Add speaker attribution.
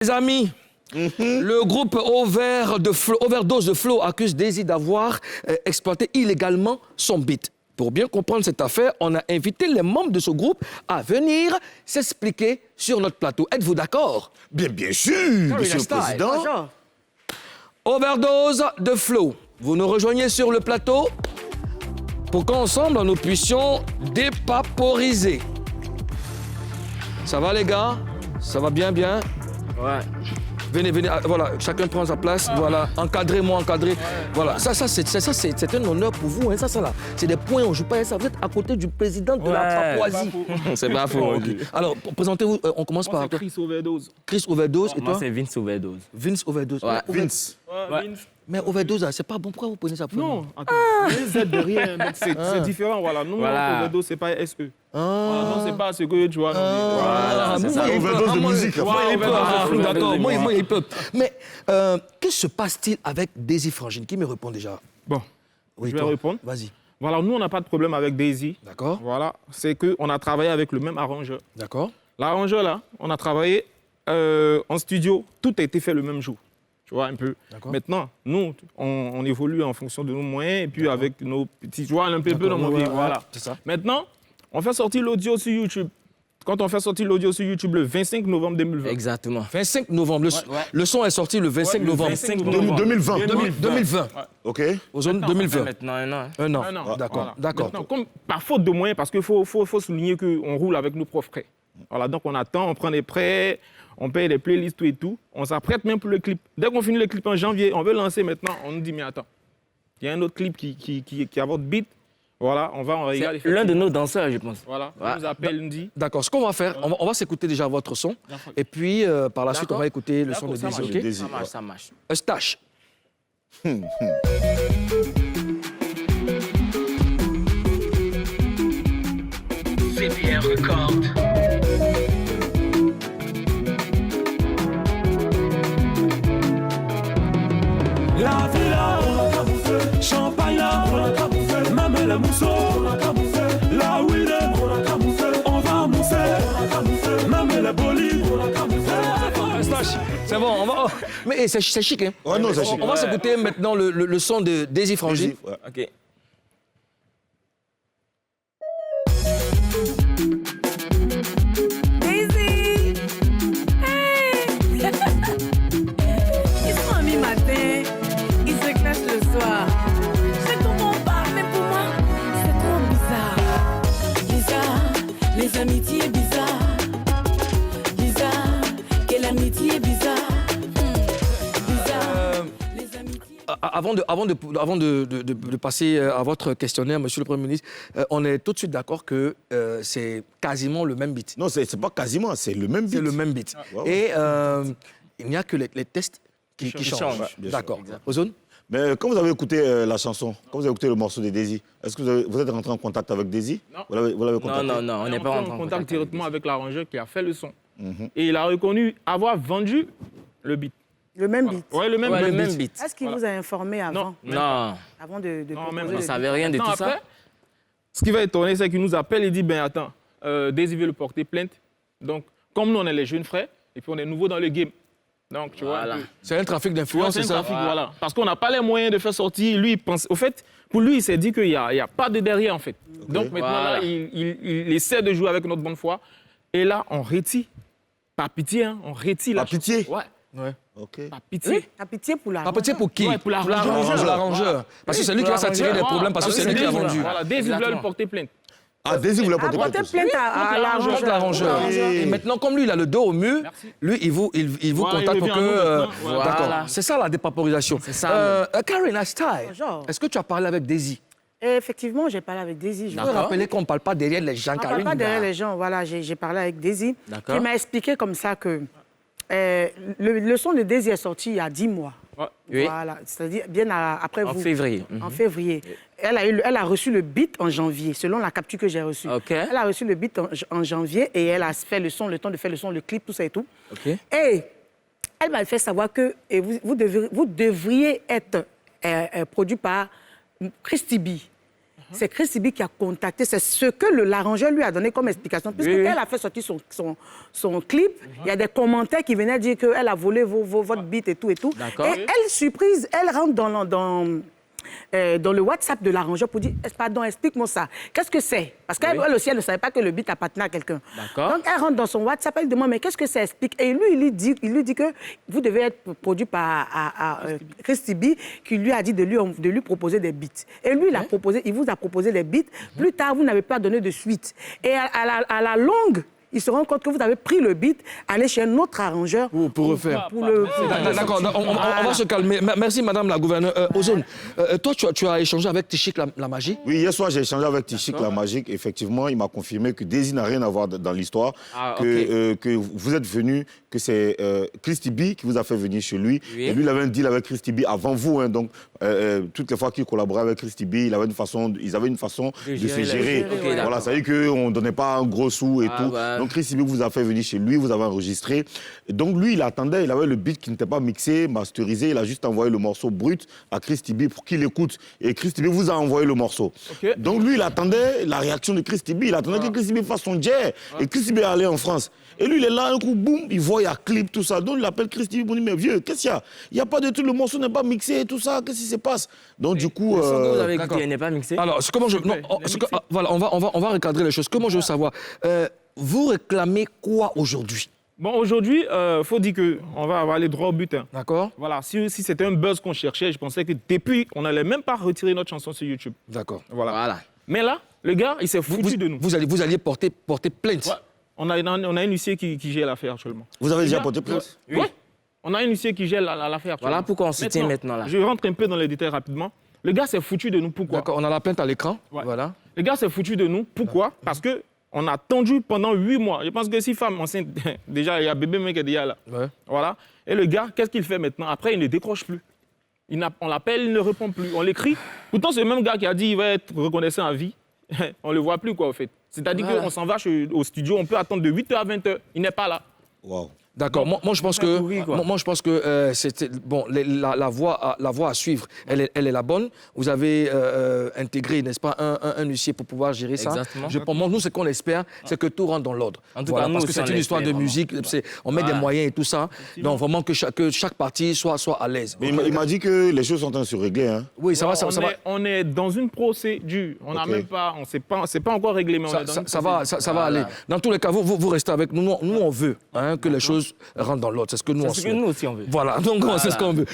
Speaker 1: Les amis, le groupe Overdose de Flow accuse Daisy d'avoir exploité illégalement son beat. Pour bien comprendre cette affaire, on a invité les membres de ce groupe à venir s'expliquer sur notre plateau. Êtes-vous d'accord?
Speaker 2: Bien sûr, Monsieur le Président.
Speaker 1: Overdose de Flow, vous nous rejoignez sur le plateau pour qu'ensemble, nous puissions dépaporiser. Ça va, les gars? Ça va bien?
Speaker 3: Ouais.
Speaker 1: Venez, voilà, chacun prend sa place, voilà, encadrez-moi, encadrez. Voilà, ça c'est un honneur pour vous, hein, ça là. C'est des points, on joue pas ça, vous êtes à côté du président de la Papouasie.
Speaker 3: C'est pas faux.
Speaker 1: Alors, présentez-vous, on commence par...
Speaker 4: Moi, c'est Chris Overdose.
Speaker 1: Chris Overdose, et toi?
Speaker 3: Moi, c'est Vince Overdose.
Speaker 1: Vince Overdose.
Speaker 3: Ouais.
Speaker 2: Vince.
Speaker 4: Ouais, Vince.
Speaker 1: Mais Overdose, c'est pas bon, pourquoi vous prenez ça pour
Speaker 4: Non, attends, les aides de rien, donc c'est différent, voilà. Nous, Overdose, c'est pas SE. Voilà, non, c'est pas ce que tu vois.
Speaker 3: Voilà, c'est ça.
Speaker 2: Overdose de musique.
Speaker 1: D'accord, moi, il peut. Mais que se passe-t-il avec Daisy Frangine? Qui me répond déjà?
Speaker 4: Bon,
Speaker 1: Oui,
Speaker 4: je vais
Speaker 1: toi.
Speaker 4: répondre.
Speaker 1: Vas-y.
Speaker 4: Voilà, nous, on n'a pas de problème avec Daisy.
Speaker 1: D'accord,
Speaker 4: Voilà, c'est qu'on a travaillé avec le même arrangeur.
Speaker 1: d'accord.
Speaker 4: L'arrangeur, là, on a travaillé en studio, tout a été fait le même jour. Tu vois, un peu.
Speaker 1: D'accord.
Speaker 4: Maintenant, nous, on évolue en fonction de nos moyens et puis avec nos petits... Tu vois, un peu dans mon vie, voilà.
Speaker 1: C'est ça.
Speaker 4: Maintenant, on fait sortir l'audio sur YouTube. Quand on fait sortir l'audio sur YouTube le 25 novembre 2020.
Speaker 3: Exactement.
Speaker 1: 25 novembre, le son est sorti le 25 novembre.
Speaker 2: 2020.
Speaker 1: 2020.
Speaker 2: OK.
Speaker 1: Aux zones 2020.
Speaker 3: Maintenant, un an.
Speaker 1: Un an.
Speaker 4: Un an.
Speaker 1: D'accord,
Speaker 4: Voilà.
Speaker 1: d'accord.
Speaker 4: Maintenant, comme par faute de moyens, parce qu'il faut souligner qu'on roule avec nos propres frais. Voilà, donc on attend, on prend des prêts, on paye des playlists, tout et tout. On s'apprête même pour le clip. Dès qu'on finit le clip en janvier, on veut lancer maintenant, on nous dit, mais attends, il y a un autre clip qui a votre beat. Voilà, on regarde.
Speaker 3: C'est l'un de nos danseurs, je pense.
Speaker 4: Voilà,
Speaker 3: Ouais.
Speaker 4: on nous appelle, il nous dit.
Speaker 1: D'accord, ce qu'on va faire, on va s'écouter déjà votre son, et puis par la suite, on va écouter le son de
Speaker 4: D'accord, ça
Speaker 1: Daisy,
Speaker 4: marche.
Speaker 1: OK?
Speaker 2: Daisy,
Speaker 3: Ça marche, ça marche.
Speaker 1: Eustache.
Speaker 5: VPN Record.
Speaker 6: La villa, on a qu'à bouffer. Champagne là, on a qu'à bouffer. Même les mousseaux, on a qu'à bouffer. La weed, on a qu'à bouffer. On va mousser, on a qu'à bouffer. Même les bolides, on a qu'à bouffer.
Speaker 1: Eustache, c'est bon, on va... Mais c'est chic, hein?
Speaker 2: Ouais, non, c'est chic.
Speaker 1: On va s'écouter maintenant le son de Daisy Frangine.
Speaker 2: Ouais.
Speaker 3: OK.
Speaker 7: Daisy! Hey! Ils sont amis matin, ils se clashent le soir. Je comprends pas, mais pour moi, c'est trop bizarre. Bizarre, les amitiés bizarres. Bizarre, que l'amitié est bizarre. Bizarre, les amitiés...
Speaker 1: Avant de passer à votre questionnaire, Monsieur le Premier ministre, on est tout de suite d'accord que c'est quasiment le même beat.
Speaker 2: Non, c'est pas quasiment, c'est le même beat.
Speaker 1: C'est le même beat.
Speaker 2: Ouais, ouais.
Speaker 1: Et il n'y a que les tests qui changent.
Speaker 2: Ouais, bien sûr.
Speaker 1: D'accord. Ozone?
Speaker 2: Mais quand vous avez écouté la chanson, quand vous avez écouté le morceau de Daisy, est-ce que vous êtes rentré en contact avec Daisy?
Speaker 4: Non.
Speaker 2: Vous l'avez contacté?
Speaker 3: Non, on n'est pas rentré
Speaker 4: en contact directement avec l'arrangeur qui a fait le son.
Speaker 2: Mhm.
Speaker 4: Et il a reconnu avoir vendu le beat.
Speaker 8: Le même beat.
Speaker 4: Ouais, le même
Speaker 3: Ouais, le
Speaker 4: beat.
Speaker 3: même beat.
Speaker 8: Est-ce qu'il vous a informé avant,
Speaker 3: Non,
Speaker 8: avant de
Speaker 4: Non,
Speaker 8: proposer
Speaker 4: même
Speaker 8: le
Speaker 4: pas.
Speaker 3: on
Speaker 8: beat?
Speaker 3: savait rien de
Speaker 4: Non,
Speaker 3: tout
Speaker 4: après,
Speaker 3: ça.
Speaker 4: ce qui va étonner, c'est qu'il nous appelle et dit, ben attends, Daisy veut le porter plainte. Donc, comme nous, on est les jeunes frères, et puis on est nouveaux dans le game. Donc, tu vois,
Speaker 3: Voilà.
Speaker 4: un peu.
Speaker 1: C'est un trafic d'influence,
Speaker 4: C'est
Speaker 1: c'est
Speaker 4: un
Speaker 1: ça?
Speaker 4: trafic, voilà. Parce qu'on n'a pas les moyens de faire sortir. Lui, il pense... Au fait, pour lui, il s'est dit qu'il n'y a pas de derrière, en fait. Donc maintenant,
Speaker 3: Voilà.
Speaker 4: là, il essaie de jouer avec notre bonne foi. Et là, on rétire. Par pitié, hein, on rétire la
Speaker 2: Par pitié?
Speaker 4: chanson. Ouais,
Speaker 1: Ouais.
Speaker 2: OK.
Speaker 4: par pitié.
Speaker 8: T'as pitié pour la...
Speaker 1: Pas petit pour qui?
Speaker 4: Ouais, pour
Speaker 1: Pour
Speaker 4: l'arrangeur.
Speaker 1: l'arrangeur. Parce que c'est lui qui va s'attirer des problèmes, parce que c'est lui qui a vendu.
Speaker 4: Voilà, Daisy voulait
Speaker 3: Exactement.
Speaker 4: le porter plainte.
Speaker 2: Ah, Daisy, vous l'avez
Speaker 8: Ah,
Speaker 2: porté
Speaker 8: porter
Speaker 2: plainte?
Speaker 8: plainte à
Speaker 4: l'arrangeur.
Speaker 1: Contre l'arrangeur.
Speaker 2: Oui.
Speaker 1: Et maintenant, comme lui, il a le dos au mur,
Speaker 4: Merci.
Speaker 1: lui, il vous
Speaker 4: Voilà,
Speaker 1: contacte
Speaker 4: il
Speaker 1: pour
Speaker 4: revient à nous
Speaker 1: que...
Speaker 4: maintenant. Voilà.
Speaker 1: D'accord. C'est ça, la dépaporisation.
Speaker 3: C'est ça.
Speaker 1: Karen Astai,
Speaker 8: Bonjour.
Speaker 1: est-ce que tu as parlé avec Daisy?
Speaker 8: Et effectivement, j'ai parlé avec Daisy.
Speaker 1: Je veux rappeler qu'on ne parle pas derrière les gens,
Speaker 8: On ne parle
Speaker 1: Karen.
Speaker 8: pas derrière les gens. Voilà, j'ai parlé avec Daisy.
Speaker 3: D'accord.
Speaker 8: Il m'a expliqué comme ça que le son de Daisy est sorti il y a 10 mois.
Speaker 4: Ouais.
Speaker 3: Oui.
Speaker 8: Voilà, c'est-à-dire bien après
Speaker 3: En
Speaker 8: vous.
Speaker 3: février.
Speaker 8: En février. Elle a reçu le beat en janvier, selon la capture que j'ai reçue.
Speaker 3: OK.
Speaker 8: Elle a reçu le beat en janvier et elle a fait le son, le temps de faire le son, le clip, tout ça et tout.
Speaker 3: OK.
Speaker 8: Et elle m'a fait savoir que vous devriez être produit par Christy B. c'est Chris Tibi qui a contacté. C'est ce que l'arrangeur lui a donné comme explication. Puisque
Speaker 3: Oui.
Speaker 8: quand elle a fait sortir son clip, il y a des commentaires qui venaient dire qu'elle a volé votre beat et tout et tout.
Speaker 3: D'accord.
Speaker 8: Et elle, surprise, elle rentre dans le WhatsApp de l'arrangeur pour dire « Pardon, explique-moi ça. Qu'est-ce que c'est ?» Parce qu'elle aussi, elle ne savait pas que le beat appartenait à quelqu'un.
Speaker 3: D'accord.
Speaker 8: Donc, elle rentre dans son WhatsApp, elle demande « Mais qu'est-ce que ça explique ?» Et lui, il lui dit que vous devez être produit par Chris Tibi, qui lui a dit de lui proposer des beats. Et lui, il vous a proposé des beats. Plus tard, vous n'avez pas donné de suite. Et à la longue, il se rend compte que vous avez pris le beat, allé chez un autre arrangeur
Speaker 1: Pour refaire. D'accord, on va se calmer. Merci, Madame la gouverneure. Ozone, toi, tu as échangé avec Tichik la Magie.
Speaker 2: Oui, hier soir, j'ai échangé avec Tichik la Magique. Effectivement, il m'a confirmé que Daisy n'a rien à voir dans l'histoire.
Speaker 3: Ah,
Speaker 2: que vous êtes venu, que c'est Chris Tibi qui vous a fait venir chez lui.
Speaker 3: Oui.
Speaker 2: Et lui, il avait un deal avec Chris Tibi avant vous. Hein, donc, toutes les fois qu'il collaborait avec Chris Tibi, ils avaient une façon de se gérer. Voilà, ça veut dire qu'on ne donnait pas un gros sou et tout.
Speaker 3: Ouais.
Speaker 2: Donc, Chris Tibi vous a fait venir chez lui, vous avez enregistré. Et donc, lui, il attendait, il avait le beat qui n'était pas mixé, masterisé. Il a juste envoyé le morceau brut à Chris Tibi pour qu'il écoute. Et Chris Tibi vous a envoyé le morceau.
Speaker 4: Ok.
Speaker 2: Donc, lui, il attendait la réaction de Chris Tibi. Il attendait que Chris Tibi fasse son jet. Et Chris Tibi est allé en France. Et lui, il est là, un coup, boum, il voit, il y a clip, tout ça. Donc, il appelle Chris Tibi pour dire, mais vieux, qu'est-ce qu'il y a? Il n'y a pas de tout, le morceau n'est pas mixé, tout ça, qu'est-ce qui se passe? Donc, du coup...
Speaker 3: Le son que vous avez
Speaker 1: d'accord.
Speaker 3: écouté n'est pas mixé.
Speaker 1: Alors, comment je... Non, voilà, on va recadrer les choses. Comment je veux savoir vous réclamez quoi aujourd'hui?
Speaker 4: Bon, aujourd'hui, faut dire qu'on va aller droit au but. Hein.
Speaker 1: D'accord?
Speaker 4: Voilà, si c'était un buzz qu'on cherchait, je pensais que depuis, on n'allait même pas retirer notre chanson sur YouTube.
Speaker 1: D'accord.
Speaker 4: Voilà. Mais là, le gars, il s'est foutu de nous.
Speaker 1: Vous alliez porter plainte.
Speaker 4: Ouais. On a un huissier qui gère l'affaire actuellement.
Speaker 2: Vous avez déjà
Speaker 4: gars-
Speaker 2: porté plainte?
Speaker 4: Oui. On a un huissier qui gère l'affaire actuellement.
Speaker 3: Voilà pourquoi on se tient maintenant là.
Speaker 4: Je rentre un peu dans les détails rapidement. Le gars s'est foutu de nous. Pourquoi?
Speaker 1: D'accord, on a la plainte à l'écran.
Speaker 4: Ouais.
Speaker 1: Voilà.
Speaker 4: Le gars s'est foutu de nous. Pourquoi? Parce que on a attendu pendant 8 mois. Je pense que si femme enceinte, déjà, il y a bébé mec qui est déjà là.
Speaker 1: Ouais.
Speaker 4: Voilà. Et le gars, qu'est-ce qu'il fait maintenant? Après, il ne décroche plus. On l'appelle, il ne répond plus. On l'écrit. Pourtant, c'est le même gars qui a dit qu'il va être reconnaissant à vie. On ne le voit plus, quoi, en fait. C'est-à-dire
Speaker 1: Voilà.
Speaker 4: qu'on s'en va au studio, on peut attendre de 8h à 20h. Il n'est pas là.
Speaker 2: Waouh.
Speaker 1: D'accord. Moi, je pense que c'était bon. La voie à suivre, elle est la bonne. Vous avez intégré, n'est-ce pas, un huissier pour pouvoir gérer ça.
Speaker 3: Exactement.
Speaker 1: Nous, ce qu'on espère, c'est que tout rentre dans l'ordre.
Speaker 3: En tout cas, nous
Speaker 1: parce que
Speaker 3: aussi,
Speaker 1: c'est
Speaker 3: on
Speaker 1: une histoire de
Speaker 3: l'espère,
Speaker 1: musique. On met des moyens et tout ça. Donc vraiment que chaque partie soit à l'aise.
Speaker 2: Mais il m'a dit que les choses sont en train de se régler. Hein.
Speaker 1: Oui, ça va.
Speaker 4: On est dans une procédure. On n'a même pas, c'est pas encore réglé, mais on est dans une procédure.
Speaker 1: Ça va aller. Dans tous les cas, vous restez avec nous. Nous, on veut que les choses rentrent dans l'ordre. C'est ce que nous,
Speaker 3: C'est ce que nous aussi on veut.
Speaker 1: Voilà, donc c'est ce qu'on veut.